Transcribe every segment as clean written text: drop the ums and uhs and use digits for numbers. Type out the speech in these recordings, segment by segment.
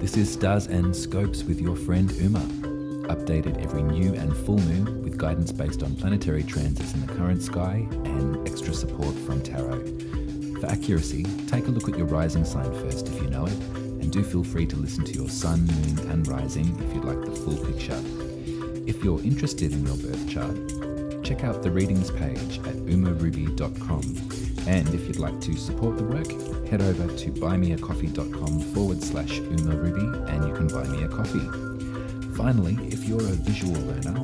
This is Stars and Scopes with your friend Uma, updated every new and full moon with guidance based on planetary transits in the current sky and extra support from tarot. For accuracy, take a look at your rising sign first if you know it, and do feel free to listen to your sun, moon and rising if you'd like the full picture. If you're interested in your birth chart, check out the readings page at umaruby.com, and if you'd like to support the work, head over to buymeacoffee.com/umaruby and you can buy me a coffee. Finally, if you're a visual learner,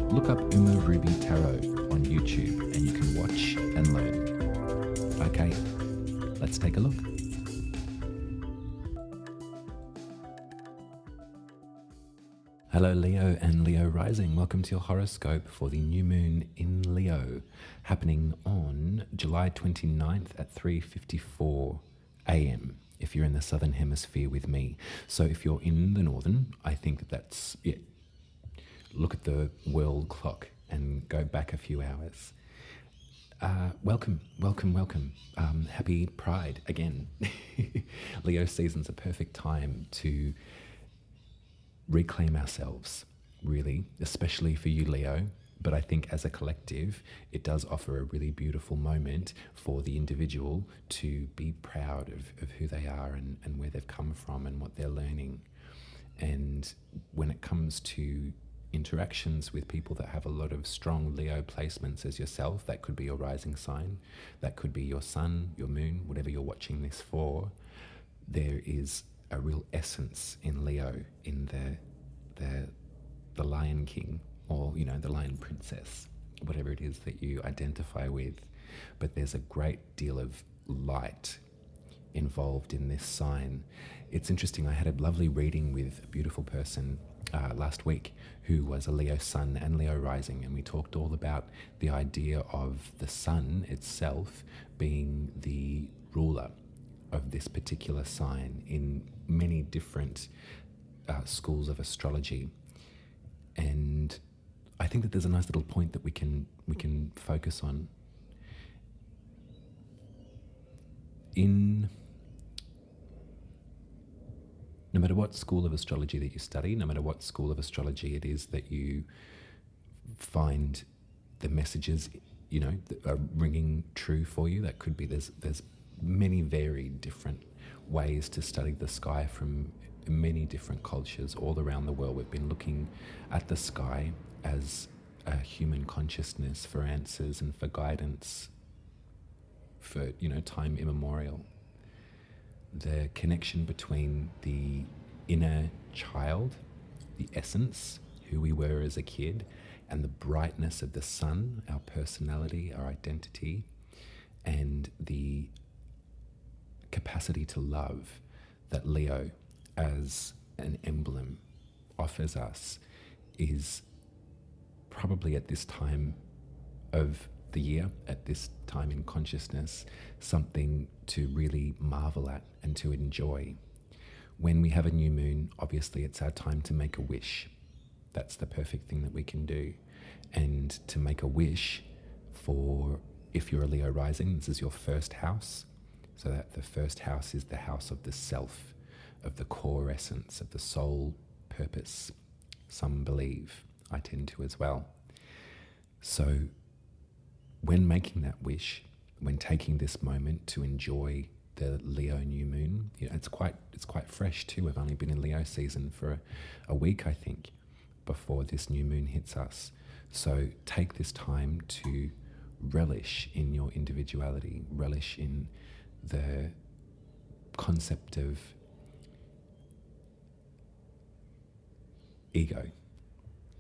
look up Uma Ruby Tarot on YouTube and you can watch and learn. Okay, let's take a look. Hello Leo and Leo rising. Welcome to your horoscope for the new moon in Leo, happening on July 29th at 3:54 a.m. if you're in the southern hemisphere with me. So if you're in the northern, I think that's, look at the world clock and go back a few hours. Welcome. Happy Pride again. Leo season's a perfect time to reclaim ourselves, really, especially for you, Leo. But I think as a collective, it does offer a really beautiful moment for the individual to be proud of who they are and where they've come from and what they're learning. And when it comes to interactions with people that have a lot of strong Leo placements as yourself, that could be your rising sign, that could be your sun, your moon, whatever you're watching this for, there is a real essence in Leo, in the Lion King, or the Lion Princess, whatever it is that you identify with. But there's a great deal of light involved in this sign. It's interesting, I had a lovely reading with a beautiful person last week who was a Leo sun and Leo rising, and we talked all about the idea of the sun itself being the ruler of this particular sign in many different schools of astrology. And I think that there's a nice little point that we can focus on. No matter what school of astrology that you study, no matter what school of astrology it is that you find the messages, that are ringing true for you, that could be, there's many varied different ways to study the sky from many different cultures all around the world. We've been looking at the sky as a human consciousness for answers and for guidance for, time immemorial. The connection between the inner child, the essence, who we were as a kid, and the brightness of the sun, our personality, our identity, and the capacity to love that Leo as an emblem offers us is probably at this time of the year, at this time in consciousness, something to really marvel at and to enjoy. When we have a new moon, obviously it's our time to make a wish. That's the perfect thing that we can do. And to make a wish for, if you're a Leo rising, this is your first house. So that the first house is the house of the self, of the core essence, of the soul purpose. Some believe, I tend to as well. So when making that wish, when taking this moment to enjoy the Leo new moon, it's quite fresh too. We've only been in Leo season for a week, I think, before this new moon hits us. So take this time to relish in your individuality, relish in the concept of ego.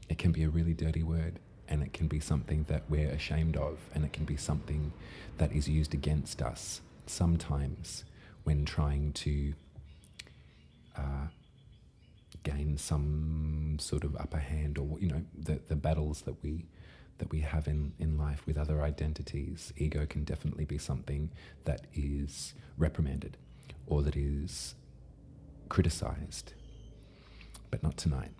It can be a really dirty word, and it can be something that we're ashamed of, and it can be something that is used against us sometimes when trying to gain some sort of upper hand, or the battles that we have in life with other identities. Ego can definitely be something that is reprimanded or that is criticized. But not tonight.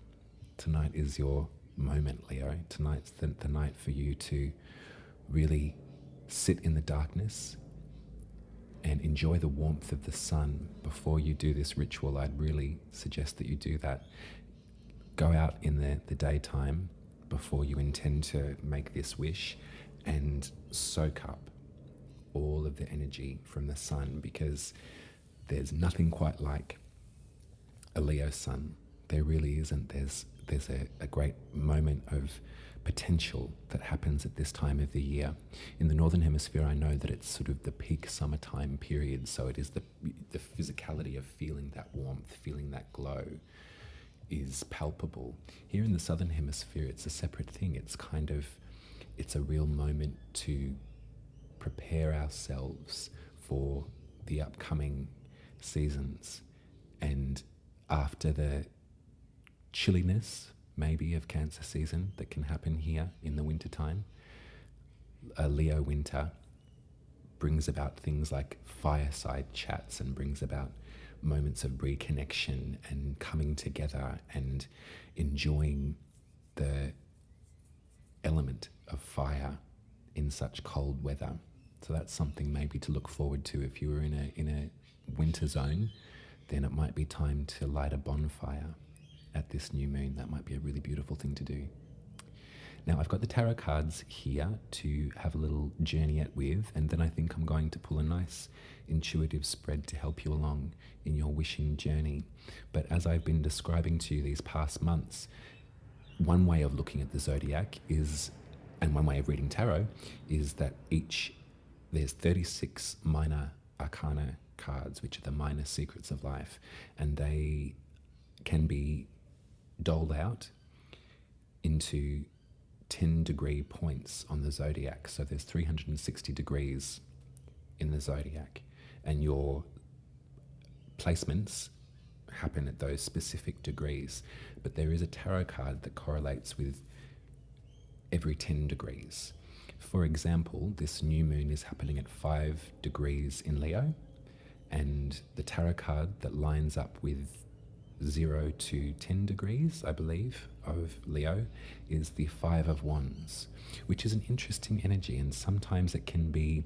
Tonight is your moment, Leo. Tonight's the night for you to really sit in the darkness and enjoy the warmth of the sun. Before you do this ritual, I'd really suggest that you do that. Go out in the daytime before you intend to make this wish and soak up all of the energy from the sun, because there's nothing quite like a Leo sun. There really isn't. There's a great moment of potential that happens at this time of the year. In the Northern Hemisphere, I know that it's sort of the peak summertime period, so it is the physicality of feeling that warmth, feeling that glow is palpable. Here in the Southern Hemisphere, it's a separate thing. It's a real moment to prepare ourselves for the upcoming seasons. And after the chilliness, maybe, of Cancer season that can happen here in the wintertime, a Leo winter brings about things like fireside chats and brings about moments of reconnection and coming together and enjoying the element of fire in such cold weather. So that's something maybe to look forward to. If you were in a winter zone, then it might be time to light a bonfire at this new moon. That might be a really beautiful thing to do. Now, I've got the tarot cards here to have a little journey with, and then I think I'm going to pull a nice intuitive spread to help you along in your wishing journey. But as I've been describing to you these past months, one way of looking at the zodiac is, and one way of reading tarot, is that there's 36 minor arcana cards, which are the minor secrets of life, and they can be doled out into 10-degree points on the zodiac. So there's 360 degrees in the zodiac, and your placements happen at those specific degrees. But there is a tarot card that correlates with every 10 degrees. For example, this new moon is happening at 5 degrees in Leo, and the tarot card that lines up with 0 to 10 degrees, I believe, of Leo is the 5 of Wands, which is an interesting energy, and sometimes it can be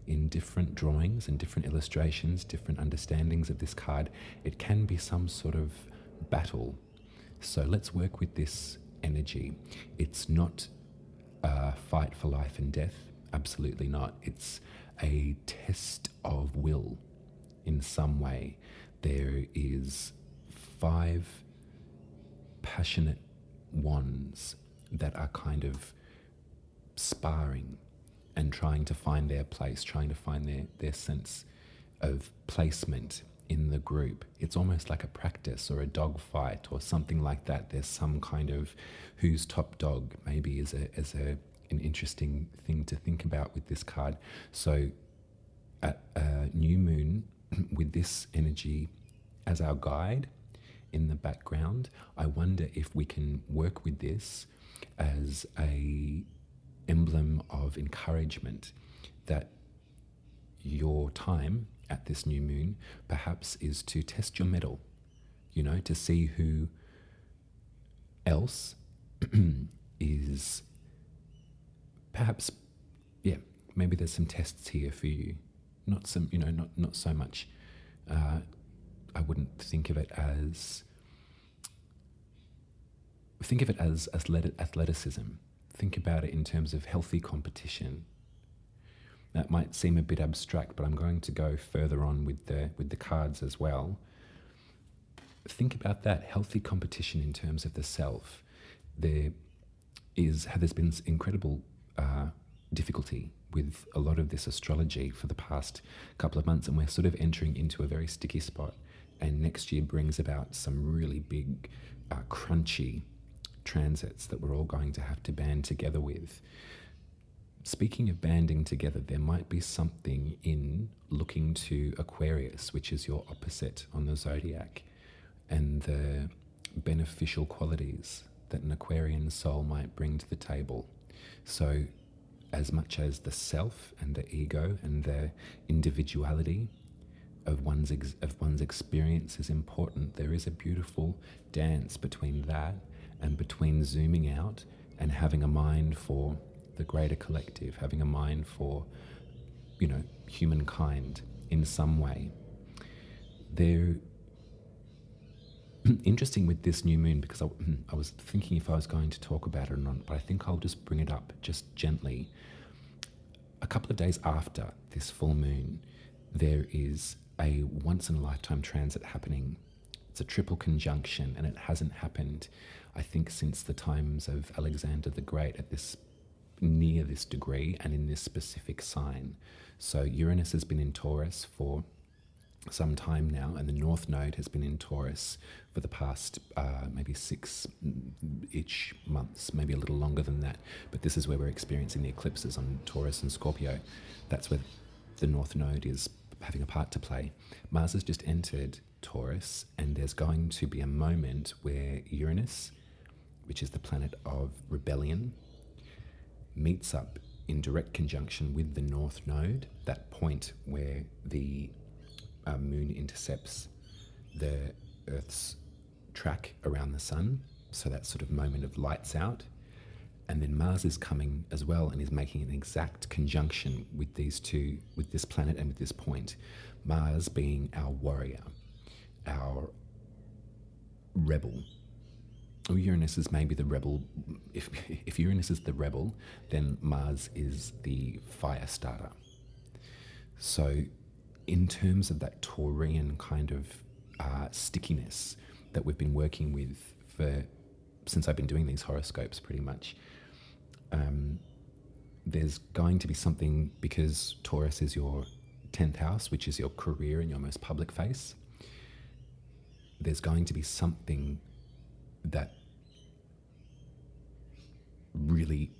in different drawings and different illustrations, different understandings of this card. It can be some sort of battle. So let's work with this energy. It's not a fight for life and death, absolutely not. It's a test of will in some way. There is 5 passionate wands that are kind of sparring and trying to find their place, trying to find their sense of placement in the group. It's almost like a practice or a dog fight or something like that. There's some kind of who's top dog, maybe as an interesting thing to think about with this card. So at a new moon, with this energy as our guide in the background, I wonder if we can work with this as a emblem of encouragement, that your time at this new moon perhaps is to test your mettle, to see who else is perhaps, maybe there's some tests here for you. Not so much. I wouldn't think of it as athleticism. Think about it in terms of healthy competition. That might seem a bit abstract, but I'm going to go further on with the cards as well. Think about that healthy competition in terms of the self. There's been incredible difficulty with a lot of this astrology for the past couple of months, and we're sort of entering into a very sticky spot. And next year brings about some really big, crunchy transits that we're all going to have to band together with. Speaking of banding together, there might be something in looking to Aquarius, which is your opposite on the zodiac, and the beneficial qualities that an Aquarian soul might bring to the table. So as much as the self and the ego and the individuality of one's experience is important, there is a beautiful dance between that and between zooming out and having a mind for the greater collective, having a mind for, humankind in some way. They're interesting with this new moon because I was thinking if I was going to talk about it or not, but I think I'll just bring it up just gently. A couple of days after this full moon, there is a once in a lifetime transit happening. It's a triple conjunction, and it hasn't happened, I think, since the times of Alexander the Great at this near this degree and in this specific sign. So Uranus has been in Taurus for some time now, and the North Node has been in Taurus for the past maybe 6-ish months, maybe a little longer than that. But this is where we're experiencing the eclipses on Taurus and Scorpio. That's where the North Node is having a part to play. Mars has just entered Taurus, and there's going to be a moment where Uranus, which is the planet of rebellion, meets up in direct conjunction with the North Node, that point where the moon intercepts the Earth's track around the sun. So that sort of moment of lights out. And then Mars is coming as well and is making an exact conjunction with these two, with this planet and with this point. Mars being our warrior, our rebel. Uranus is maybe the rebel. If Uranus is the rebel, then Mars is the fire starter. So in terms of that Taurian kind of stickiness that we've been working with since I've been doing these horoscopes pretty much, there's going to be something, because Taurus is your 10th house, which is your career and your most public face. There's going to be something that really,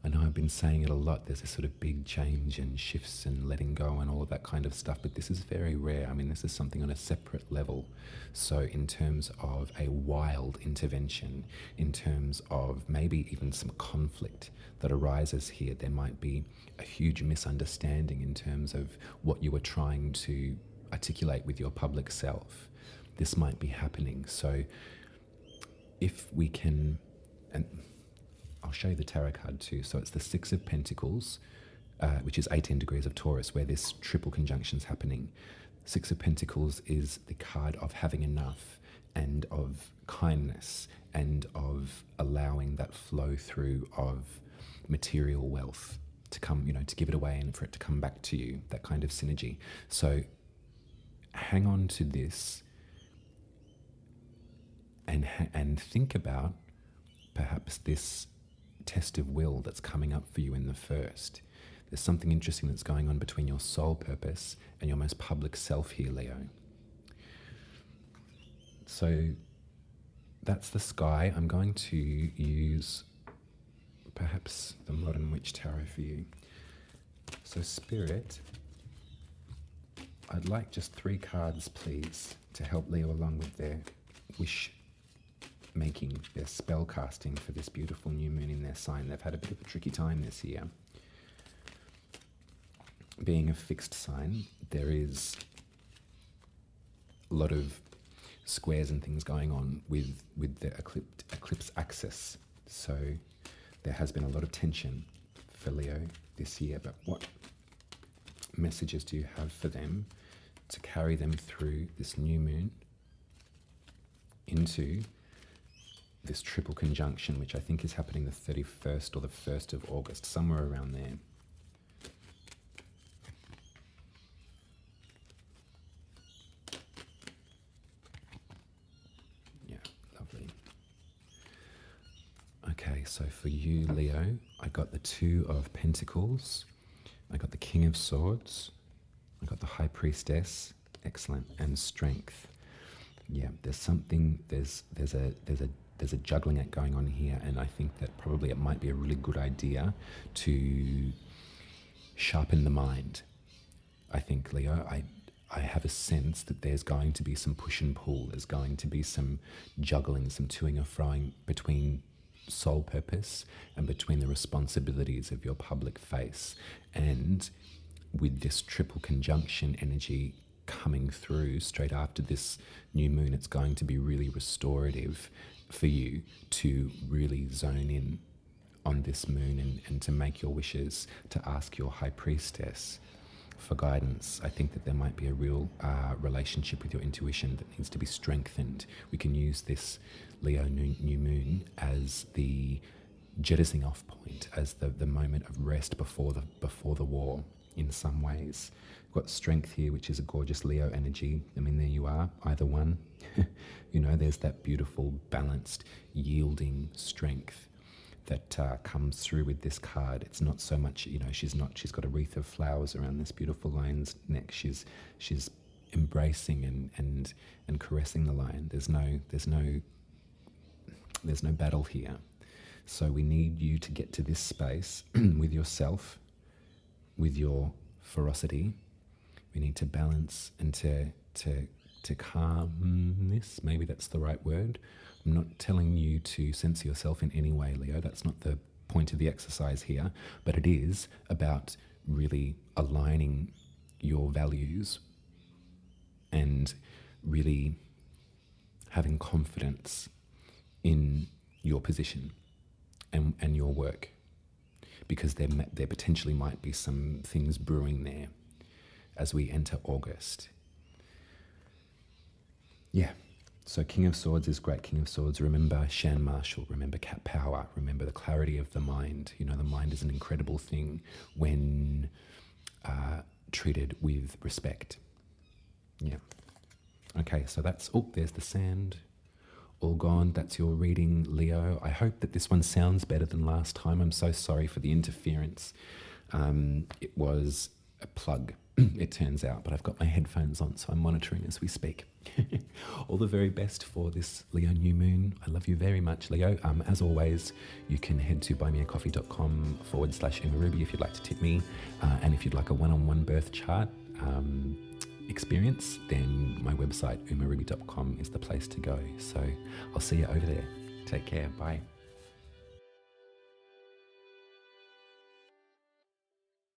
I know I've been saying it a lot, there's a sort of big change and shifts and letting go and all of that kind of stuff, but this is very rare. I mean, this is something on a separate level. So in terms of a wild intervention, in terms of maybe even some conflict that arises here, there might be a huge misunderstanding in terms of what you were trying to articulate with your public self. This might be happening. So if we can, and I'll show you the tarot card too. So it's the Six of Pentacles, which is 18 degrees of Taurus, where this triple conjunction is happening. Six of Pentacles is the card of having enough and of kindness and of allowing that flow through of material wealth to come, to give it away and for it to come back to you, that kind of synergy. So hang on to this and think about perhaps this test of will that's coming up for you in the first. There's something interesting that's going on between your soul purpose and your most public self here, Leo. So that's the sky. I'm going to use perhaps the Modern Witch Tarot for you. So Spirit, I'd like just 3 cards, please, to help Leo along with their wish making, their spell casting for this beautiful new moon in their sign. They've had a bit of a tricky time this year. Being a fixed sign, there is a lot of squares and things going on with the eclipse axis. So there has been a lot of tension for Leo this year, but what messages do you have for them to carry them through this new moon into this triple conjunction, which I think is happening the 31st or the 1st of August, somewhere around there? Yeah, lovely. Okay, so for you, Leo, I got the 2 of Pentacles, I got the King of Swords, I got the High Priestess, excellent, and Strength. Yeah, there's something, there's a juggling act going on here, and I think that probably it might be a really good idea to sharpen the mind. I think, Leo, I have a sense that there's going to be some push and pull. There's going to be some juggling, some toing and froing between soul purpose and between the responsibilities of your public face. And with this triple conjunction energy coming through straight after this new moon, it's going to be really restorative for you to really zone in on this moon and to make your wishes, to ask your High Priestess for guidance. I think that there might be a real relationship with your intuition that needs to be strengthened. We can use this Leo new moon as the jettisoning off point, as the moment of rest before the war in some ways. We've got strength here, which is a gorgeous Leo energy. I mean, there you are, either one. There's that beautiful, balanced, yielding strength that comes through with this card. It's not so much, she's got a wreath of flowers around this beautiful lion's neck. She's embracing and caressing the lion. There's no battle here. So we need you to get to this space with yourself, with your ferocity. We need to balance and to calm this. Maybe that's the right word. I'm not telling you to censor yourself in any way, Leo. That's not the point of the exercise here. But it is about really aligning your values and really having confidence in your position and your work, because there potentially might be some things brewing there as we enter August. Yeah, so King of Swords is great. King of Swords, remember Shan Marshall, remember cat power, remember the clarity of the mind. The mind is an incredible thing when treated with respect. Yeah. Okay, so there's the sand. All gone. That's your reading, Leo. I hope that this one sounds better than last time. I'm so sorry for the interference. It was a plug, it turns out, but I've got my headphones on, so I'm monitoring as we speak. All the very best for this Leo new moon. I love you very much, Leo. As always, you can head to buymeacoffee.com/Uma Ruby if you'd like to tip me. And if you'd like a one-on-one birth chart experience, then my website umaruby.com is the place to go. So I'll see you over there. Take care. Bye.